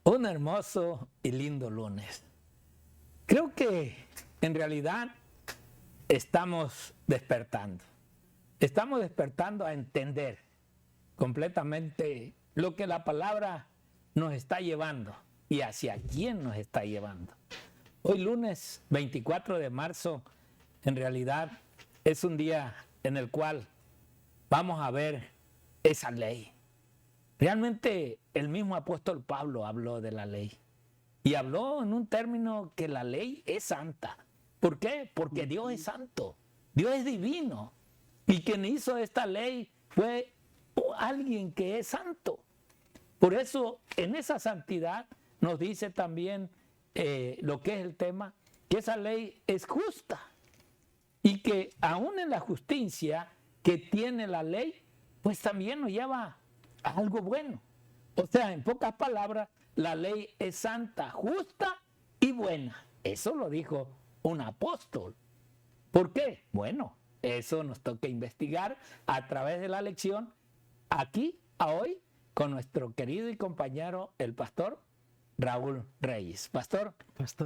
Un hermoso y lindo lunes. Creo que en realidad estamos despertando. Estamos despertando a entender completamente lo que la palabra nos está llevando y hacia quién nos está llevando. Hoy lunes 24 de marzo, en realidad es un día en el cual vamos a ver esa ley. Realmente el mismo apóstol Pablo habló de la ley y habló en un término que la ley es santa. ¿Por qué? Porque Dios es santo, Dios es divino y quien hizo esta ley fue alguien que es santo. Por eso en esa santidad nos dice también lo que es el tema, que esa ley es justa y que aún en la justicia que tiene la ley, pues también nos lleva a algo bueno. O sea, en pocas palabras, la ley es santa, justa y buena. Eso lo dijo un apóstol. ¿Por qué? Bueno, eso nos toca investigar a través de la lección aquí, a hoy, con nuestro querido y compañero, el pastor Raúl Reyes. Pastor,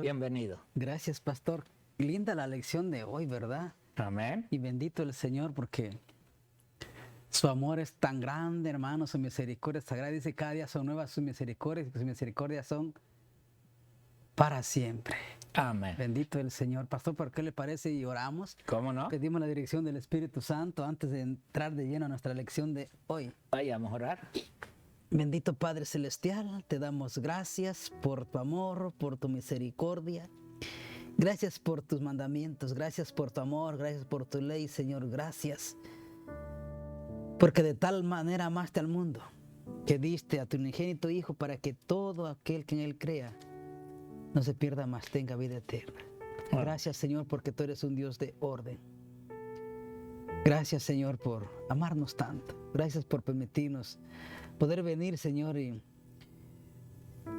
bienvenido. Gracias, pastor. Linda la lección de hoy, ¿verdad? Amén. Y bendito el Señor porque su amor es tan grande, hermano, su misericordia es sagrada. Dice, cada día son nuevas sus misericordias son para siempre. Amén. Bendito el Señor. Pastor, ¿por qué le parece? Y oramos. ¿Cómo no? Pedimos la dirección del Espíritu Santo antes de entrar de lleno a nuestra lección de hoy. Vayamos a orar. Bendito Padre Celestial, te damos gracias por tu amor, por tu misericordia. Gracias por tus mandamientos, gracias por tu amor, gracias por tu ley, Señor, gracias. Porque de tal manera amaste al mundo, que diste a tu unigénito Hijo para que todo aquel que en Él crea no se pierda más, tenga vida eterna. Gracias, Señor, porque tú eres un Dios de orden. Gracias, Señor, por amarnos tanto. Gracias por permitirnos poder venir, Señor, y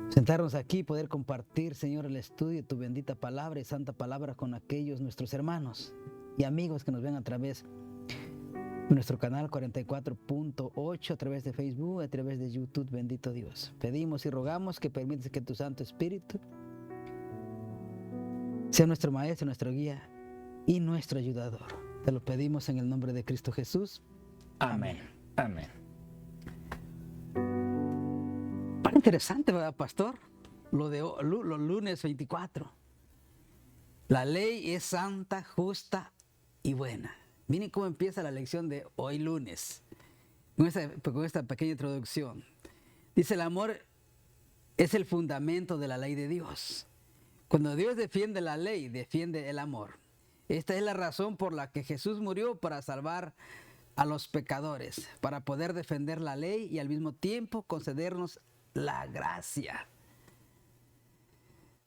sentarnos aquí, poder compartir, Señor, el estudio de tu bendita palabra y santa palabra con aquellos nuestros hermanos y amigos que nos ven a través de nuestro canal 44.8, a través de Facebook, a través de YouTube. Bendito Dios. Pedimos y rogamos que permitas que tu Santo Espíritu sea nuestro maestro, nuestro guía y nuestro ayudador. Te lo pedimos en el nombre de Cristo Jesús. Amén. Amén. Interesante, ¿verdad, pastor? Lo de los lunes 24. La ley es santa, justa y buena. Miren cómo empieza la lección de hoy lunes, con esta pequeña introducción. Dice, el amor es el fundamento de la ley de Dios. Cuando Dios defiende la ley, defiende el amor. Esta es la razón por la que Jesús murió, para salvar a los pecadores, para poder defender la ley y al mismo tiempo concedernos la gracia.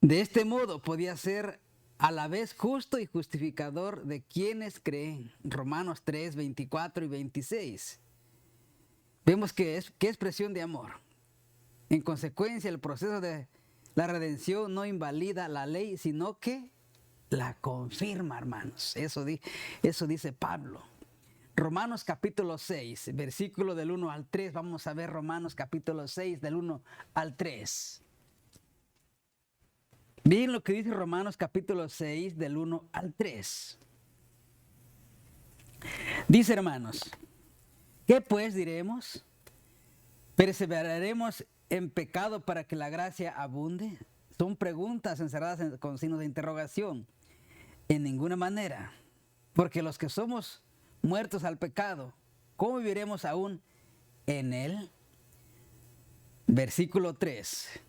De este modo podía ser a la vez justo y justificador de quienes creen. Romanos 3, 24 y 26. Vemos que es expresión de amor. En consecuencia, el proceso de la redención no invalida la ley, sino que la confirma, hermanos. Eso dice Pablo. Romanos capítulo 6, versículo del 1 al 3. Vamos a ver Romanos capítulo 6, del 1 al 3. Miren lo que dice Romanos capítulo 6, del 1 al 3. Dice, hermanos, ¿qué pues diremos? ¿Perseveraremos en pecado para que la gracia abunde? Son preguntas encerradas con signos de interrogación. En ninguna manera, porque los que somos muertos al pecado, ¿cómo viviremos aún en él? Versículo 3.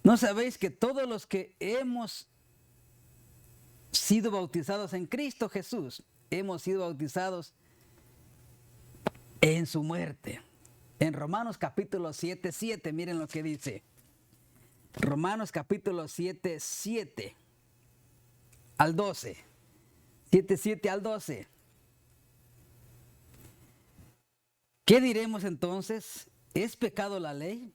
¿No sabéis que todos los que hemos sido bautizados en Cristo Jesús, hemos sido bautizados en su muerte? En Romanos capítulo 7, 7, miren lo que dice. Romanos capítulo 7, 7 al 12. 7 al 12. ¿Qué diremos entonces? ¿Es pecado la ley?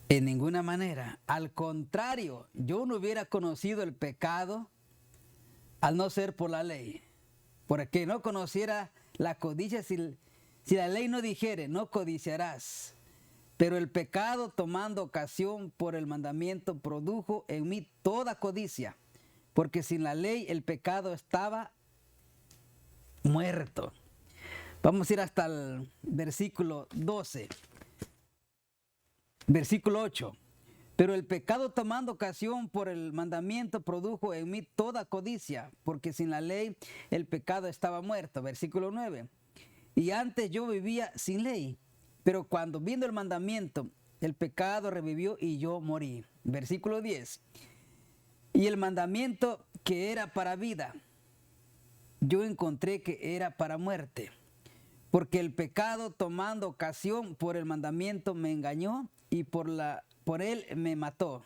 En ninguna manera. Al contrario, yo no hubiera conocido el pecado al no ser por la ley. Porque no conociera la codicia si la ley no dijere, no codiciarás. Pero el pecado, tomando ocasión por el mandamiento, produjo en mí toda codicia, porque sin la ley el pecado estaba muerto. Vamos a ir hasta el versículo 12. Versículo 8. Pero el pecado, tomando ocasión por el mandamiento, produjo en mí toda codicia, porque sin la ley el pecado estaba muerto. Versículo 9. Y antes yo vivía sin ley, pero cuando vino el mandamiento, el pecado revivió y yo morí. Versículo 10. Y el mandamiento que era para vida, yo encontré que era para muerte, porque el pecado, tomando ocasión por el mandamiento, me engañó y por él me mató.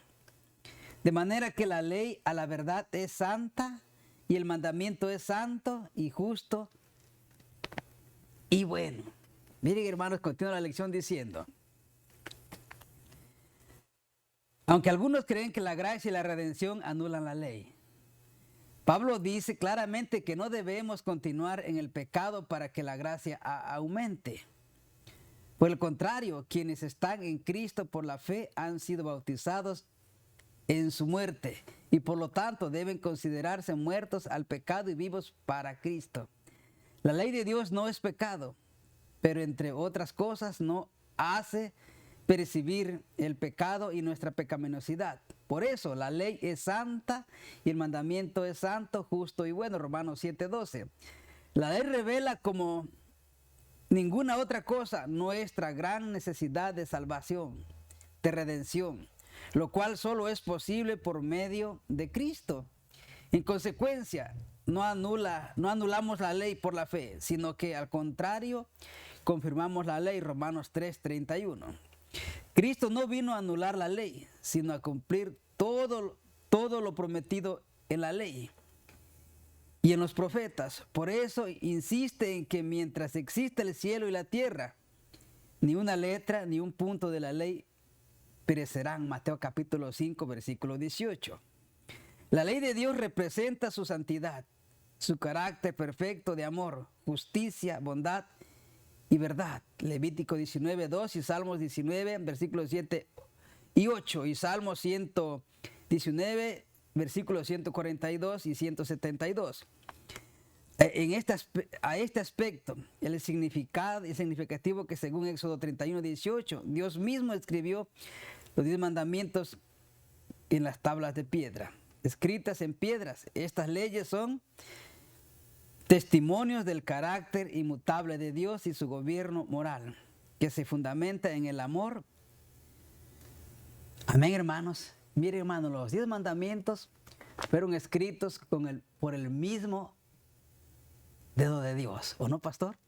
De manera que la ley a la verdad es santa y el mandamiento es santo y justo y bueno. Miren, hermanos, continúa la lección diciendo: aunque algunos creen que la gracia y la redención anulan la ley, Pablo dice claramente que no debemos continuar en el pecado para que la gracia aumente. Por el contrario, quienes están en Cristo por la fe han sido bautizados en su muerte y por lo tanto deben considerarse muertos al pecado y vivos para Cristo. La ley de Dios no es pecado, pero entre otras cosas no hace percibir el pecado y nuestra pecaminosidad. Por eso la ley es santa y el mandamiento es santo, justo y bueno. Romanos 7:12. La ley revela como ninguna otra cosa nuestra gran necesidad de salvación, de redención, lo cual solo es posible por medio de Cristo. En consecuencia, no anulamos la ley por la fe, sino que al contrario, confirmamos la ley. Romanos 3:31. Cristo no vino a anular la ley, sino a cumplir todo lo prometido en la ley y en los profetas. Por eso insiste en que mientras existe el cielo y la tierra, ni una letra ni un punto de la ley perecerán. Mateo capítulo 5, versículo 18. La ley de Dios representa su santidad, su carácter perfecto de amor, justicia, bondad y verdad. Levítico 19:2 y Salmos 19, versículos 7 y 8. Y Salmos 119, versículos 142 y 172. A este aspecto, el significativo que según Éxodo 31:18, Dios mismo escribió los 10 mandamientos en las tablas de piedra, escritas en piedras. Estas leyes son testimonios del carácter inmutable de Dios y su gobierno moral, que se fundamenta en el amor. Amén, hermanos. Miren, hermanos, los 10 mandamientos fueron escritos por el mismo dedo de Dios, ¿o no, pastor?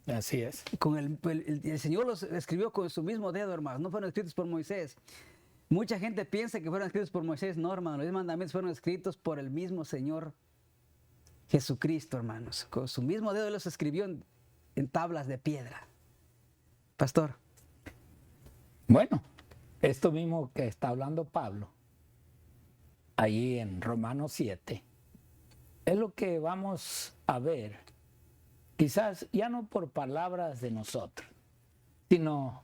Así es. El Señor los escribió con su mismo dedo, hermanos. No fueron escritos por Moisés. Mucha gente piensa que fueron escritos por Moisés. No, hermanos, los 10 mandamientos fueron escritos por el mismo Señor Jesucristo, hermanos. Con su mismo dedo los escribió en tablas de piedra. Pastor. Bueno, esto mismo que está hablando Pablo, allí en Romanos 7, es lo que vamos a ver, quizás ya no por palabras de nosotros, sino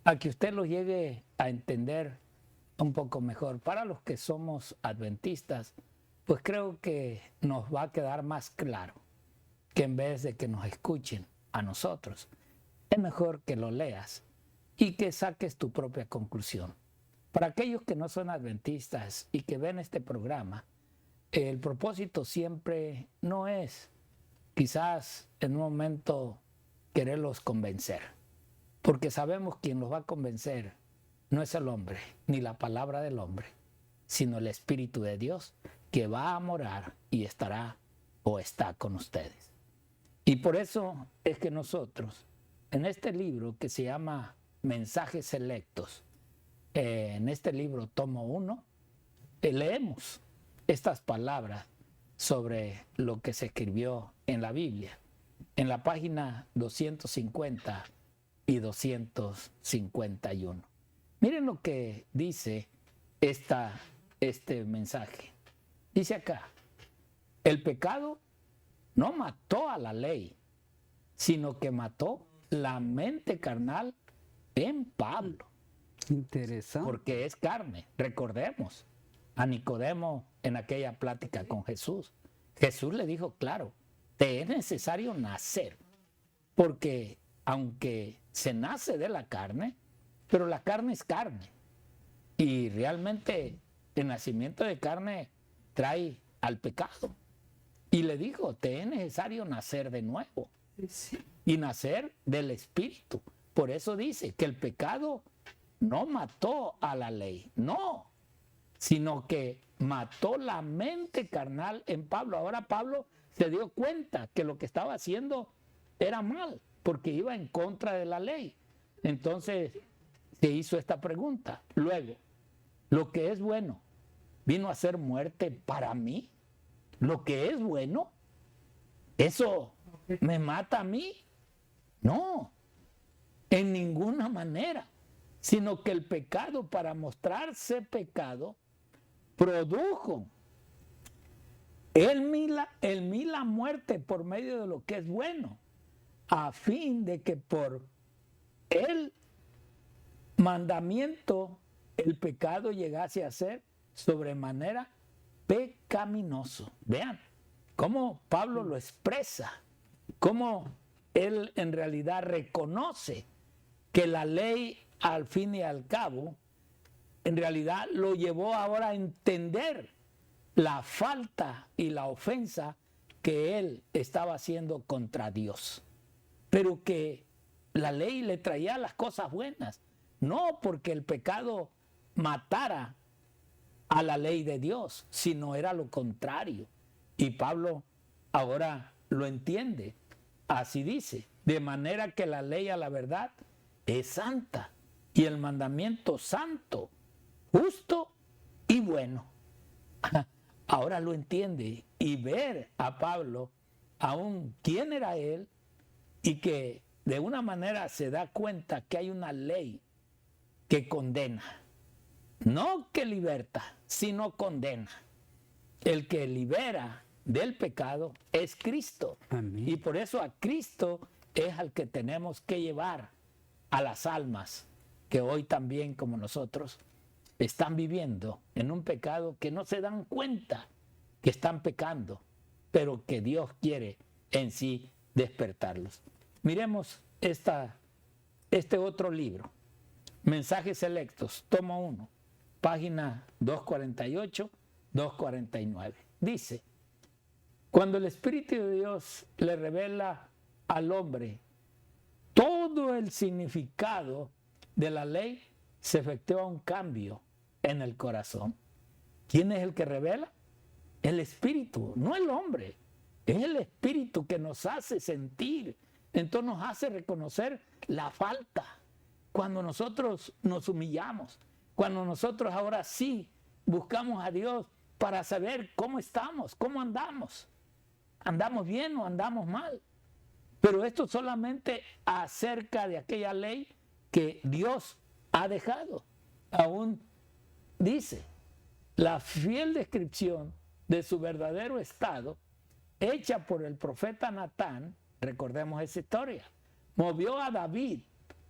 a que usted lo llegue a entender un poco mejor. Para los que somos adventistas, pues creo que nos va a quedar más claro que en vez de que nos escuchen a nosotros, es mejor que lo leas y que saques tu propia conclusión. Para aquellos que no son adventistas y que ven este programa, el propósito siempre no es quizás en un momento quererlos convencer, porque sabemos quién los va a convencer no es el hombre, ni la palabra del hombre, sino el Espíritu de Dios que va a morar y estará o está con ustedes. Y por eso es que nosotros, en este libro que se llama Mensajes Selectos, en este libro tomo 1, leemos estas palabras sobre lo que se escribió en la Biblia, en la página 250 y 251. Miren lo que dice este mensaje. Dice acá: el pecado no mató a la ley, sino que mató la mente carnal en Pablo. Interesante. Porque es carne. Recordemos a Nicodemo en aquella plática con Jesús. Jesús le dijo, claro, te es necesario nacer. Porque aunque se nace de la carne, pero la carne es carne. Y realmente el nacimiento de carne trae al pecado. Y le dijo, te es necesario nacer de nuevo. Y nacer del Espíritu. Por eso dice que el pecado no mató a la ley, no, sino que mató la mente carnal en Pablo. Ahora Pablo se dio cuenta que lo que estaba haciendo era mal, porque iba en contra de la ley. Entonces se hizo esta pregunta. Luego, lo que es bueno, ¿vino a ser muerte para mí? Lo que es bueno, ¿eso me mata a mí? No, en ninguna manera. Sino que el pecado, para mostrarse pecado, produjo en mí la muerte por medio de lo que es bueno, a fin de que por el mandamiento el pecado llegase a ser sobremanera pecaminoso. Vean cómo Pablo lo expresa, cómo él en realidad reconoce que la ley al fin y al cabo en realidad lo llevó ahora a entender la falta y la ofensa que él estaba haciendo contra Dios, pero que la ley le traía las cosas buenas, no porque el pecado matara a la ley de Dios, sino era lo contrario. Y Pablo ahora lo entiende, así dice, de manera que la ley a la verdad es santa y el mandamiento santo, justo y bueno. Ahora lo entiende, y ver a Pablo aún quién era él y que de una manera se da cuenta que hay una ley que condena, no que liberta, sino condena. El que libera del pecado es Cristo. Amén. Y por eso a Cristo es al que tenemos que llevar a las almas que hoy también, como nosotros, están viviendo en un pecado que no se dan cuenta que están pecando, pero que Dios quiere en sí despertarlos. Miremos este otro libro, Mensajes Selectos, tomo 1, página 248, 249. Dice, cuando el Espíritu de Dios le revela al hombre todo el significado de la ley, se efectúa un cambio en el corazón. ¿Quién es el que revela? El Espíritu, no el hombre. Es el Espíritu que nos hace sentir, entonces nos hace reconocer la falta. Cuando nosotros nos humillamos, cuando nosotros ahora sí buscamos a Dios para saber cómo estamos, cómo andamos. ¿Andamos bien o andamos mal? Pero esto solamente acerca de aquella ley que Dios ha dejado. Aún dice, la fiel descripción de su verdadero estado, hecha por el profeta Natán, recordemos esa historia, movió a David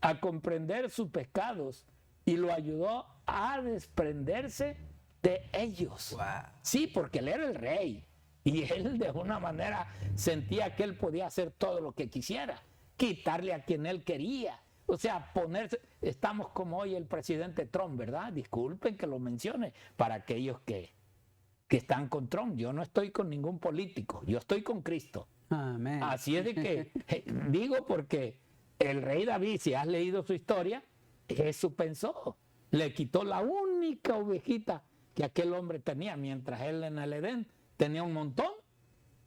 a comprender sus pecados y lo ayudó a desprenderse de ellos. Wow. Sí, porque él era el rey y él de una manera sentía que él podía hacer todo lo que quisiera, quitarle a quien él quería. O sea, ponerse, estamos como hoy el presidente Trump, ¿verdad? Disculpen que lo mencione para aquellos que están con Trump. Yo no estoy con ningún político, yo estoy con Cristo. Amén. Así es de que, digo porque el rey David, si has leído su historia, eso pensó. Le quitó la única ovejita que aquel hombre tenía, mientras él en el Edén tenía un montón,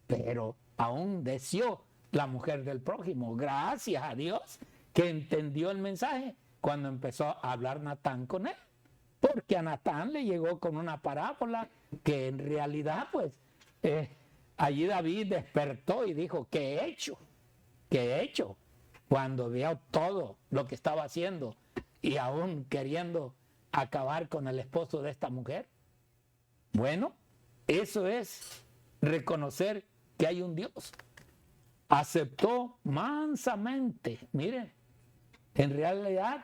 pero aún deseó la mujer del prójimo. Gracias a Dios que entendió el mensaje cuando empezó a hablar Natán con él. Porque a Natán le llegó con una parábola que en realidad, pues, allí David despertó y dijo, ¿qué he hecho? ¿Qué he hecho? Cuando vio todo lo que estaba haciendo y aún queriendo acabar con el esposo de esta mujer. Bueno, eso es reconocer que hay un Dios. Aceptó mansamente, miren, en realidad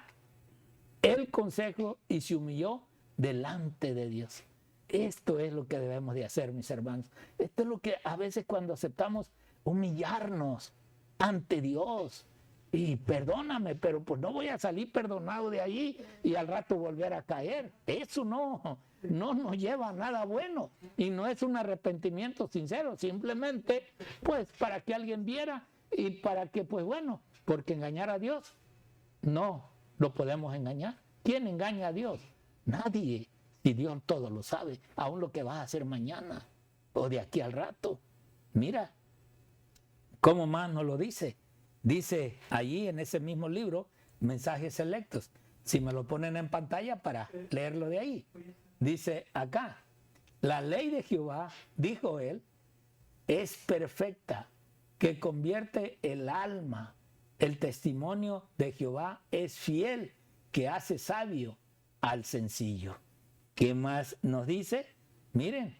el consejo y se humilló delante de Dios. Esto es lo que debemos de hacer, mis hermanos. Esto es lo que a veces cuando aceptamos humillarnos ante Dios. Y perdóname, pero pues no voy a salir perdonado de ahí y al rato volver a caer. Eso no nos lleva a nada bueno. Y no es un arrepentimiento sincero, simplemente pues para que alguien viera y para que pues bueno, porque engañar a Dios no lo podemos engañar. ¿Quién engaña a Dios? Nadie. Si Dios todo lo sabe, aún lo que vas a hacer mañana o de aquí al rato. Mira, ¿cómo más nos lo dice? Dice allí en ese mismo libro, Mensajes Selectos. Si me lo ponen en pantalla para leerlo de ahí. Dice acá, la ley de Jehová, dijo él, es perfecta, que convierte el alma. El testimonio de Jehová es fiel, que hace sabio al sencillo. ¿Qué más nos dice? Miren,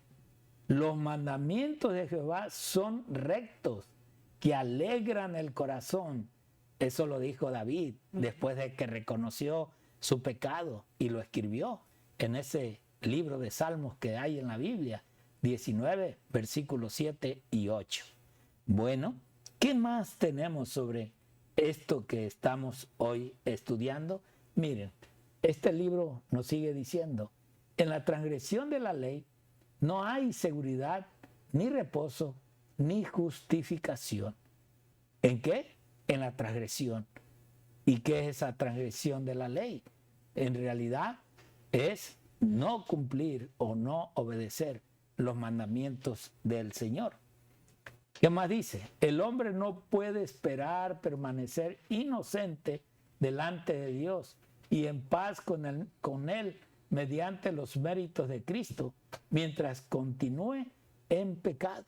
los mandamientos de Jehová son rectos, que alegran el corazón. Eso lo dijo David después de que reconoció su pecado y lo escribió en ese libro de Salmos que hay en la Biblia, 19, versículos 7 y 8. Bueno, ¿qué más tenemos sobre esto que estamos hoy estudiando? Miren, este libro nos sigue diciendo, en la transgresión de la ley no hay seguridad, ni reposo, ni justificación. ¿En qué? En la transgresión. ¿Y qué es esa transgresión de la ley? En realidad es no cumplir o no obedecer los mandamientos del Señor. ¿Qué más dice? El hombre no puede esperar permanecer inocente delante de Dios y en paz con él mediante los méritos de Cristo, mientras continúe en pecado.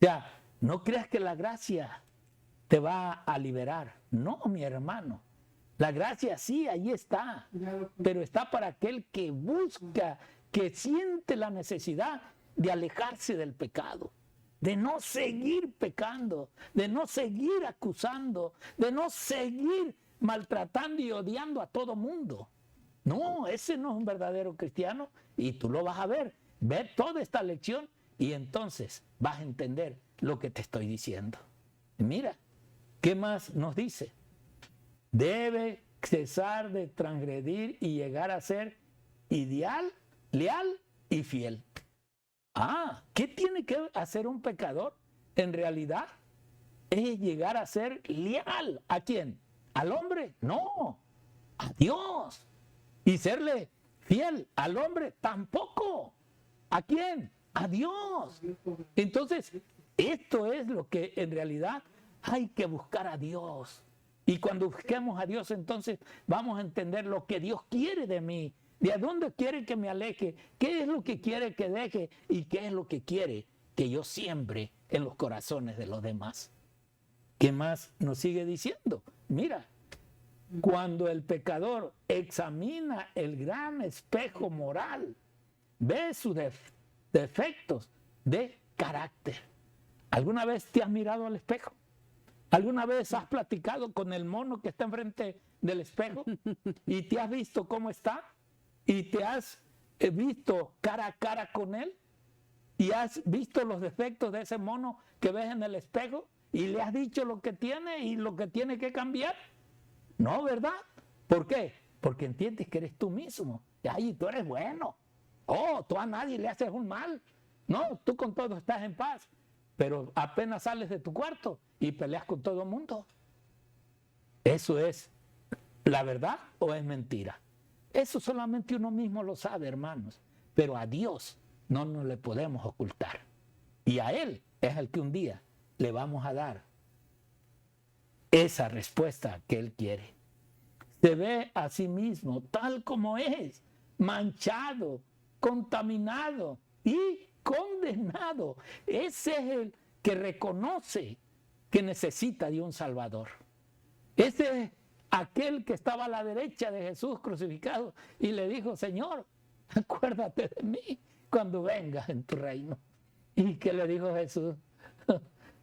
O sea, no creas que la gracia te va a liberar. No, mi hermano. La gracia sí, ahí está. Pero está para aquel que busca, que siente la necesidad de alejarse del pecado, de no seguir pecando, de no seguir acusando, de no seguir maltratando y odiando a todo mundo. No, ese no es un verdadero cristiano y tú lo vas a ver. Ve toda esta lección y entonces vas a entender lo que te estoy diciendo. Mira, ¿qué más nos dice? Debe cesar de transgredir y llegar a ser ideal, leal y fiel. ¿Qué tiene que hacer un pecador? En realidad es llegar a ser leal. ¿A quién? ¿Al hombre? No, a Dios. Y serle fiel al hombre tampoco. ¿A quién? A Dios. Entonces, esto es lo que en realidad hay que buscar a Dios. Y cuando busquemos a Dios, entonces vamos a entender lo que Dios quiere de mí. ¿De dónde quiere que me aleje? ¿Qué es lo que quiere que deje? ¿Y qué es lo que quiere que yo siembre en los corazones de los demás? ¿Qué más nos sigue diciendo? Mira, cuando el pecador examina el gran espejo moral, ve sus defectos de carácter. ¿Alguna vez te has mirado al espejo? ¿Alguna vez has platicado con el mono que está enfrente del espejo y te has visto cómo está? ¿Y te has visto cara a cara con él? ¿Y has visto los defectos de ese mono que ves en el espejo? ¿Y le has dicho lo que tiene y lo que tiene que cambiar? No, ¿verdad? ¿Por qué? Porque entiendes que eres tú mismo. Ay, tú eres bueno. Tú a nadie le haces un mal. No, tú con todo estás en paz. Pero apenas sales de tu cuarto y peleas con todo el mundo. ¿Eso es la verdad o es mentira? Eso solamente uno mismo lo sabe, hermanos. Pero a Dios no nos le podemos ocultar. Y a Él es el que un día le vamos a dar esa respuesta que Él quiere. Se ve a sí mismo tal como es, manchado, contaminado y condenado. Ese es el que reconoce que necesita de un Salvador. Ese es aquel que estaba a la derecha de Jesús crucificado y le dijo: Señor, acuérdate de mí cuando vengas en tu reino. ¿Y qué le dijo Jesús?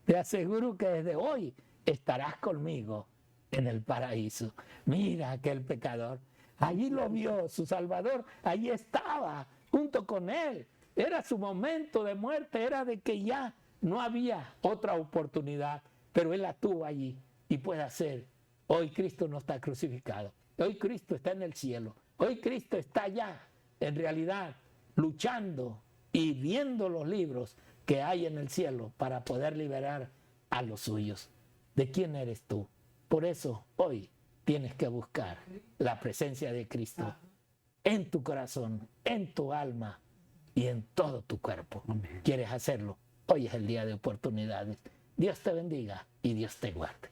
Te aseguro que desde hoy estarás conmigo en el paraíso. Mira aquel pecador. Allí lo vio, su Salvador, allí estaba, junto con él. Era su momento de muerte, era de que ya no había otra oportunidad, pero él la tuvo allí y puede hacer. Hoy Cristo no está crucificado, hoy Cristo está en el cielo, hoy Cristo está allá, en realidad, luchando y viendo los libros que hay en el cielo para poder liberar a los suyos. ¿De quién eres tú? Por eso hoy tienes que buscar la presencia de Cristo en tu corazón, en tu alma y en todo tu cuerpo. Amén. ¿Quieres hacerlo? Hoy es el día de oportunidades. Dios te bendiga y Dios te guarde.